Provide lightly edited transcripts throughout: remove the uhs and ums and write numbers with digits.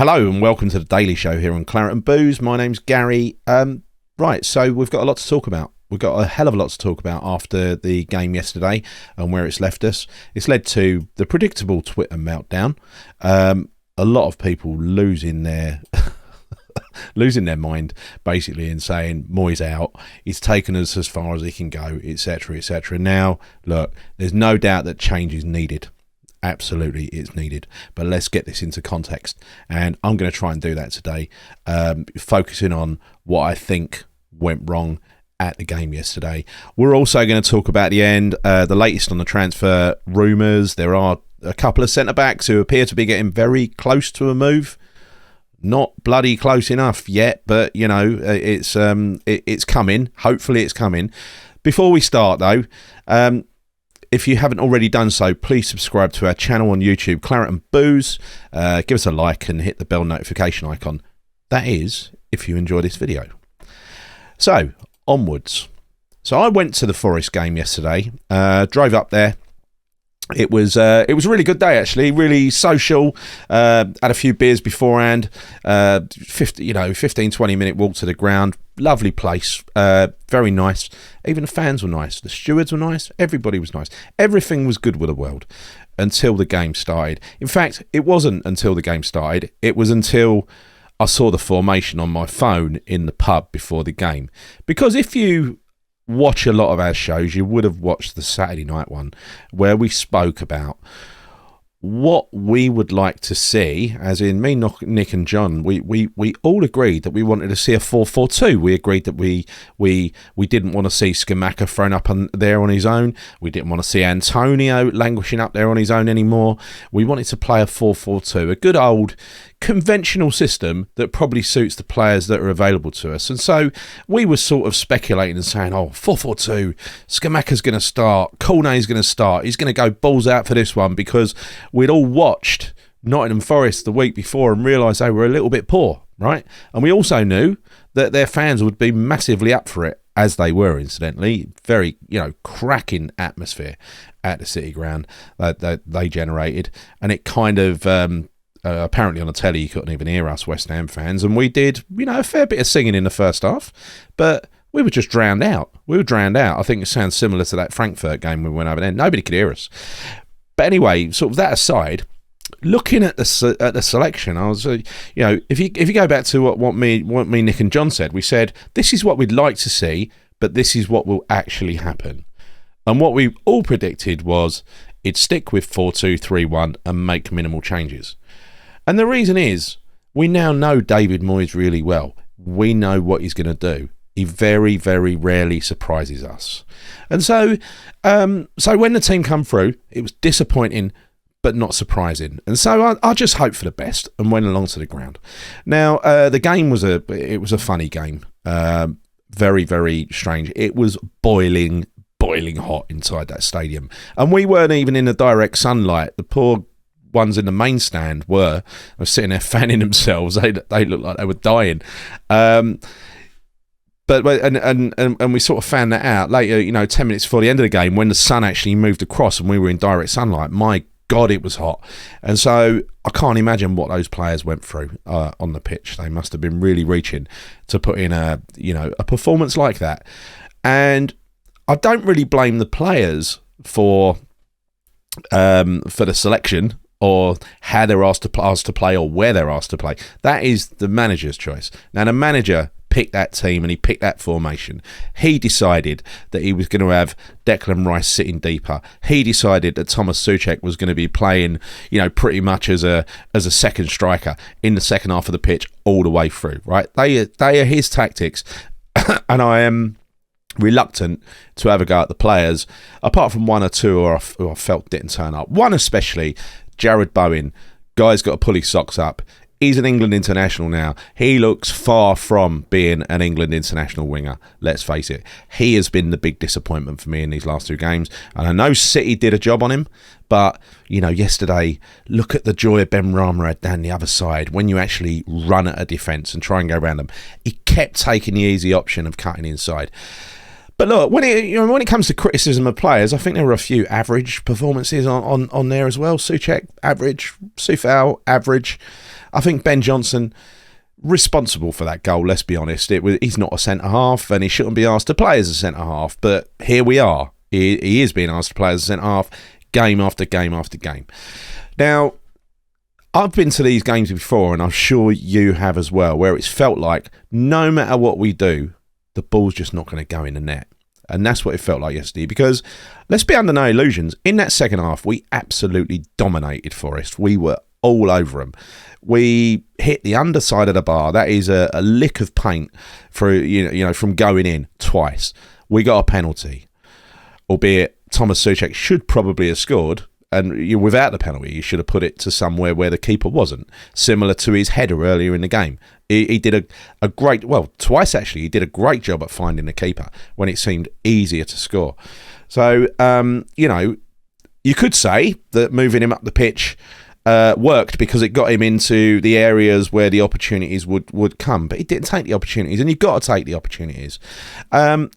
Hello and welcome to the Daily Show here on Claret and Booze. My name's Gary. Right, so we've got a lot to talk about. We've got a hell of a lot to talk about after the game yesterday and where it's left us. It's led to the predictable Twitter meltdown. A lot of people losing their mind, basically, and saying Moyes out. He's taken us as far as he can go, etc., etc. Now, look, there's no doubt that change is needed. Absolutely, it's needed. But let's get this into context. And I'm going to try and do that today, focusing on what I think went wrong at the game yesterday. We're also going to talk about the end, the latest on the transfer rumours. There are a couple of centre-backs who appear to be getting very close to a move. Not bloody close enough yet, but, you know, it's coming. Hopefully it's coming. Before we start, though, if you haven't already done so, please subscribe to our channel on YouTube, Claret and Booze. Give us a like and hit the bell notification icon. That is, if you enjoy this video. So, onwards. So I went to the Forest game yesterday, drove up there. It was a really good day, actually, really social. Had a few beers beforehand. 15-20 minute walk to the ground. Lovely place, very nice. Even the fans were nice. The stewards were nice. Everybody was nice. Everything was good with the world until the game started. In fact, it wasn't until the game started. It was until I saw the formation on my phone in the pub before the game. Because if you watch a lot of our shows, you would have watched the Saturday night one where we spoke about what we would like to see, as in me, Nick and John, we all agreed that we wanted to see a 4-4-2. We agreed that we didn't want to see Scamacca thrown up there on his own. We didn't want to see Antonio languishing up there on his own anymore. We wanted to play a 4-4-2, a good old conventional system that probably suits the players that are available to us. And so we were sort of speculating and saying, 4-4-2, Scamacca's going to start, Cornet's going to start, he's going to go balls out for this one, because we'd all watched Nottingham Forest the week before and realised they were a little bit poor, right? And we also knew that their fans would be massively up for it, as they were, incidentally. Very, cracking atmosphere at the City Ground that they generated. And it kind of apparently on the telly you couldn't even hear us West Ham fans, and we did a fair bit of singing in the first half, but we were just drowned out. I think it sounds similar to that Frankfurt game we went over there. Nobody could hear us. But anyway, sort of that aside, looking at the selection, I was if you go back to what me, Nick and John said, we said this is what we'd like to see, but this is what will actually happen. And what we all predicted was it'd stick with 4-2-3-1 and make minimal changes. And the reason is, we now know David Moyes really well. We know what he's going to do. He very, very rarely surprises us. And so when the team come through, it was disappointing, but not surprising. And so I just hoped for the best and went along to the ground. Now, the game was a funny game. Very, very strange. It was boiling hot inside that stadium. And we weren't even in the direct sunlight. The poor ones in the main stand were sitting there fanning themselves. They looked like they were dying. But we sort of found that out later, 10 minutes before the end of the game, when the sun actually moved across and we were in direct sunlight. My God, it was hot. And so I can't imagine what those players went through on the pitch. They must have been really reaching to put in a performance like that. And I don't really blame the players for the selection, or how they're asked to play, or where they're asked to play. That is the manager's choice. Now, the manager picked that team and he picked that formation. He decided that he was going to have Declan Rice sitting deeper. He decided that Thomas Souček was going to be playing, pretty much as a second striker in the second half of the pitch all the way through. Right? They are his tactics, and I am reluctant to have a go at the players, apart from one or two who I felt didn't turn up. One especially, Jared Bowen. Guy's got to pull his socks up. He's an England international now. He looks far from being an England international winger, let's face it. He has been the big disappointment for me in these last two games. And I know City did a job on him, but, yesterday, look at the joy Benrahma had down the other side when you actually run at a defence and try and go around them. He kept taking the easy option of cutting inside. But look, when it comes to criticism of players, I think there were a few average performances on there as well. Souček, average. Soufal, average. I think Ben Johnson, responsible for that goal, let's be honest. He's not a centre-half, and he shouldn't be asked to play as a centre-half, but here we are. He is being asked to play as a centre-half game after game after game. Now, I've been to these games before, and I'm sure you have as well, where it's felt like no matter what we do, the ball's just not going to go in the net. And that's what it felt like yesterday, because let's be under no illusions, in that second half, we absolutely dominated Forest. We were all over them. We hit the underside of the bar. That is a lick of paint from going in twice. We got a penalty, albeit Thomas Souček should probably have scored. And without the penalty, you should have put it to somewhere where the keeper wasn't, similar to his header earlier in the game. He did a great, well, twice actually, he did a great job at finding the keeper when it seemed easier to score. So, you could say that moving him up the pitch worked because it got him into the areas where the opportunities would come, but he didn't take the opportunities, and you've got to take the opportunities.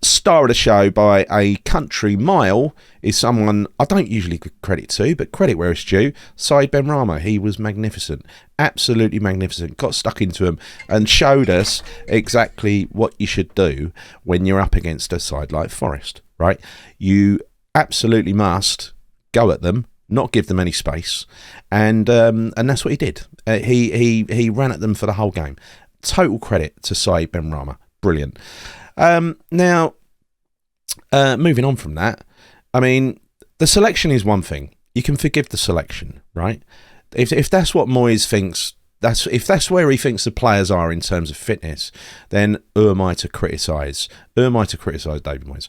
Star of the show by a country mile is someone I don't usually give credit to, but credit where it's due. Saeed Benrahma, he was magnificent, absolutely magnificent, got stuck into him and showed us exactly what you should do when you're up against a side like Forest, right? You absolutely must go at them, not give them any space, and that's what he did. He ran at them for the whole game. Total credit to Saeed Benrahma, brilliant. Now, moving on from that, I mean, the selection is one thing. You can forgive the selection, right? If that's what Moyes thinks, if that's where he thinks the players are in terms of fitness, then who am I to criticise? Who am I to criticise David Moyes?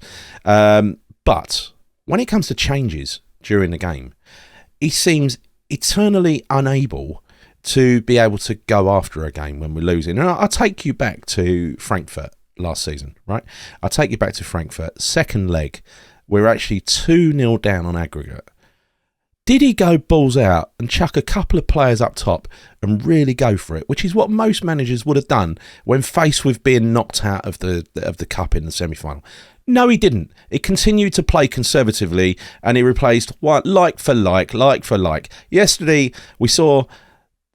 But when it comes to changes during the game, he seems eternally unable to be able to go after a game when we're losing. And I'll take you back to Frankfurt last season, right? I'll take you back to Frankfurt. Second leg, we're actually 2-0 down on aggregate. Did he go balls out and chuck a couple of players up top and really go for it, which is what most managers would have done when faced with being knocked out of the cup in the semi-final? No, he didn't. He continued to play conservatively, and he replaced like for like. Yesterday, we saw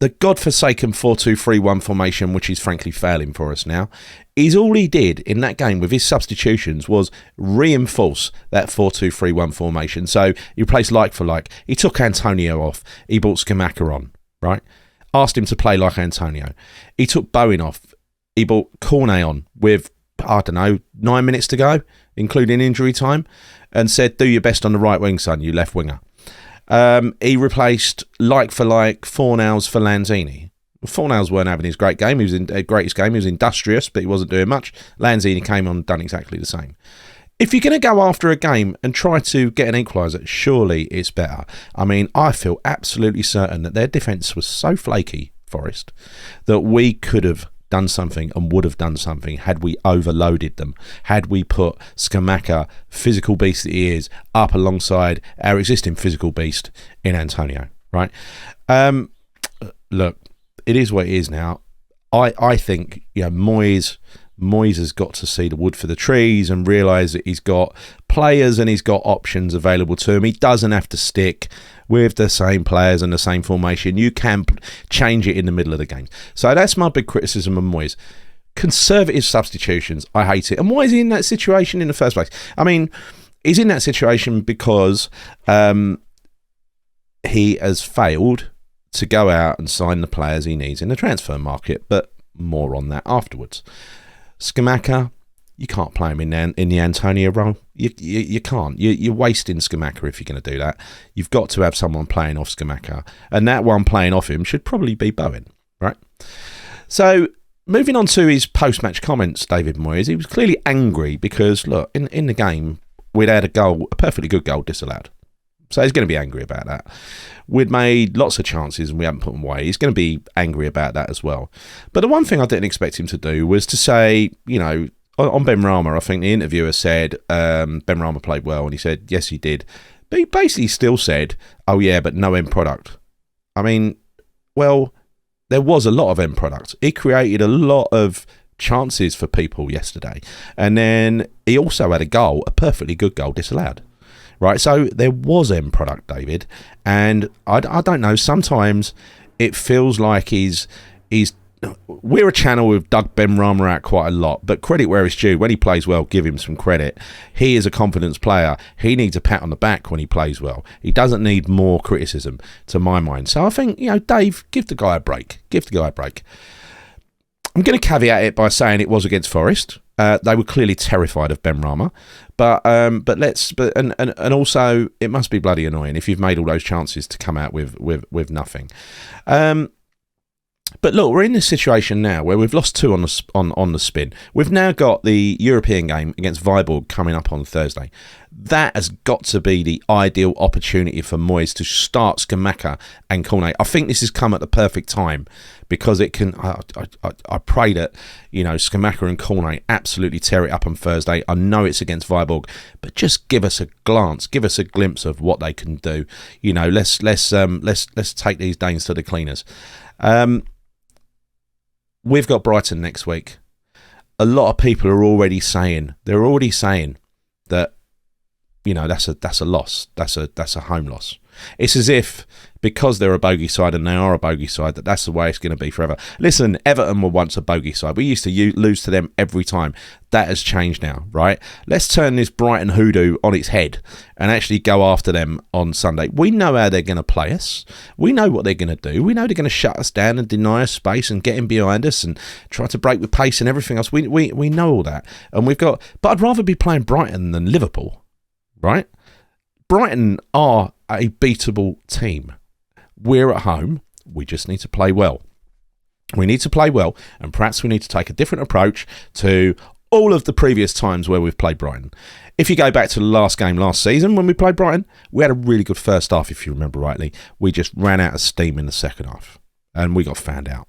the godforsaken 4-2-3-1 formation, which is frankly failing for us now. All he did in that game with his substitutions was reinforce that 4-2-3-1 formation. So he replaced like for like. He took Antonio off. He brought Scamacca on, right? Asked him to play like Antonio. He took Bowen off. He brought Cornet on with, 9 minutes to go, including injury time, and said, do your best on the right wing, son, you left winger. He replaced like for like Fornals for Lanzini. Fornals weren't having his great game. He was in greatest game. He was industrious, but he wasn't doing much. Lanzini came on and done exactly the same. If you're going to go after a game and try to get an equaliser, surely it's better. I mean, I feel absolutely certain that their defence was so flaky, Forest, that we could have done something and would have done something had we overloaded them, had we put Scamacca, physical beast that he is, up alongside our existing physical beast in Antonio, right? Look, it is what it is now. I think Moyes has got to see the wood for the trees and realise that he's got players and he's got options available to him. He doesn't have to stick with the same players and the same formation. You can change it in the middle of the game. So that's my big criticism of Moyes. Conservative substitutions, I hate it. And why is he in that situation in the first place? I mean, he's in that situation because he has failed to go out and sign the players he needs in the transfer market, but more on that afterwards. Scamacca, you can't play him in the Antonio role. You can't. You're wasting Scamacca if you're going to do that. You've got to have someone playing off Scamacca, and that one playing off him should probably be Bowen, right? So, moving on to his post-match comments, David Moyes, he was clearly angry because, look, in the game, we'd had a perfectly good goal disallowed. So he's going to be angry about that. We'd made lots of chances and we haven't put them away. He's going to be angry about that as well. But the one thing I didn't expect him to do was to say, on Benrahma, I think the interviewer said Benrahma played well, and he said, yes, he did. But he basically still said, oh yeah, but no end product. I mean, well, there was a lot of end product. He created a lot of chances for people yesterday. And then he also had a perfectly good goal disallowed. Right, so there was end product, David, and I don't know, sometimes it feels like he's we're a channel with dug Benrahma out quite a lot, but credit where it's due. When he plays well, give him some credit. He is a confidence player. He needs a pat on the back when he plays well. He doesn't need more criticism, to my mind. So I think, Dave, give the guy a break. Give the guy a break. I'm going to caveat it by saying it was against Forest. They were clearly terrified of Benrahma, but also it must be bloody annoying if you've made all those chances to come out with nothing. But look, we're in this situation now where we've lost 2 on the spin. We've now got the European game against Viborg coming up on Thursday. That has got to be the ideal opportunity for Moyes to start Skamaka and Cornet. I think this has come at the perfect time because it can. I pray that Skamaka and Cornet absolutely tear it up on Thursday. I know it's against Viborg, but just give us a glance, give us a glimpse of what they can do. Let's take these Danes to the cleaners. We've got Brighton next week. A lot of people are already saying that that's a loss. That's a home loss. It's as if because they're a bogey side and they are a bogey side that's the way it's going to be forever. Listen, Everton were once a bogey side. We used to lose to them every time. That has changed now, right? Let's turn this Brighton hoodoo on its head and actually go after them on Sunday. We know how they're going to play us. We know what they're going to do. We know they're going to shut us down and deny us space and get in behind us and try to break with pace and everything else. We know all that. And but I'd rather be playing Brighton than Liverpool, right? Brighton are a beatable team. We're at home. We just need to play well. We need to play well, and perhaps we need to take a different approach to all of the previous times where we've played Brighton. If you go back to the last game last season when we played Brighton, we had a really good first half, if you remember rightly. We just ran out of steam in the second half, and we got found out.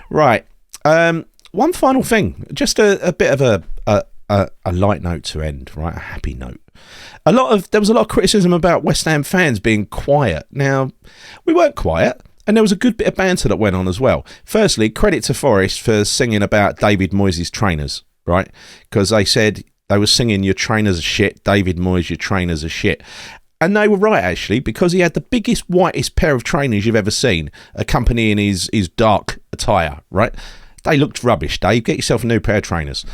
Right. One final thing, just a bit of a light note to end, right? A happy note. There was a lot of criticism about West Ham fans being quiet. Now, we weren't quiet, and there was a good bit of banter that went on as well. Firstly, credit to Forest for singing about David Moyes' trainers, right? Because they said they were singing "Your trainers are shit, David Moyes, your trainers are shit." And they were right, actually, because he had the biggest, whitest pair of trainers you've ever seen, accompanying his dark attire, right? They looked rubbish, Dave. Get yourself a new pair of trainers.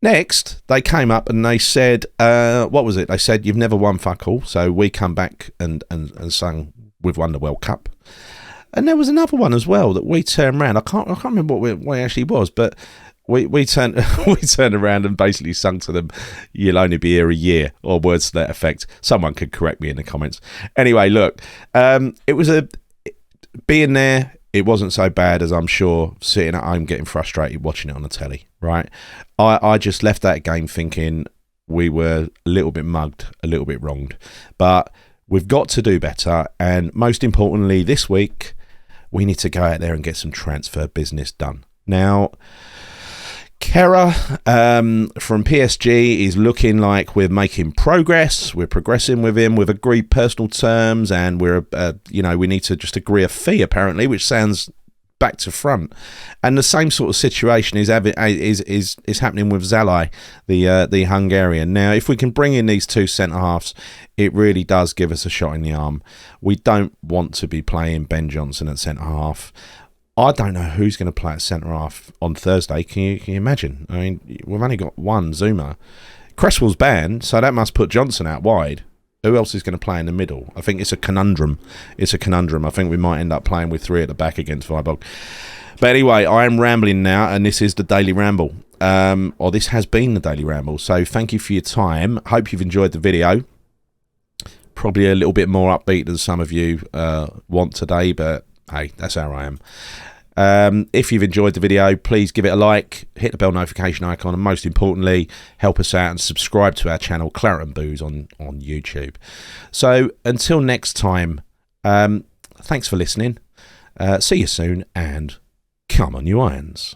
Next, they came up and they said, what was it? They said, "You've never won fuck all." So we come back and sung "We've won the World Cup." And there was another one as well that we turned around. I can't remember what it actually was, but we turned around and basically sung to them, "You'll only be here a year," or words to that effect. Someone could correct me in the comments. Anyway, look, it was being there. It wasn't so bad as I'm sure sitting at home getting frustrated watching it on the telly, right? I just left that game thinking we were a little bit mugged, a little bit wronged. But we've got to do better. And most importantly, this week, we need to go out there and get some transfer business done. Now, Kera from PSG is looking like we're making progress. We're progressing with him. We've agreed personal terms, and we need to just agree a fee apparently, which sounds back to front. And the same sort of situation is happening with Zalai, the Hungarian. Now, if we can bring in these two centre halves, it really does give us a shot in the arm. We don't want to be playing Ben Johnson at centre half. I don't know who's going to play at centre half on Thursday. Can you imagine? I mean, we've only got one Zuma. Cresswell's banned, so that must put Johnson out wide. Who else is going to play in the middle? I think it's a conundrum. I think we might end up playing with 3 at the back against Viborg. But anyway, I am rambling now, and this is the Daily Ramble. Or this has been the Daily Ramble. So thank you for your time. Hope you've enjoyed the video. Probably a little bit more upbeat than some of you want today, but hey, that's how I am. If you've enjoyed the video, please give it a like, hit the bell notification icon, and most importantly, help us out and subscribe to our channel, Claret and Booze, on YouTube. So until next time, thanks for listening. See you soon, and come on, you irons.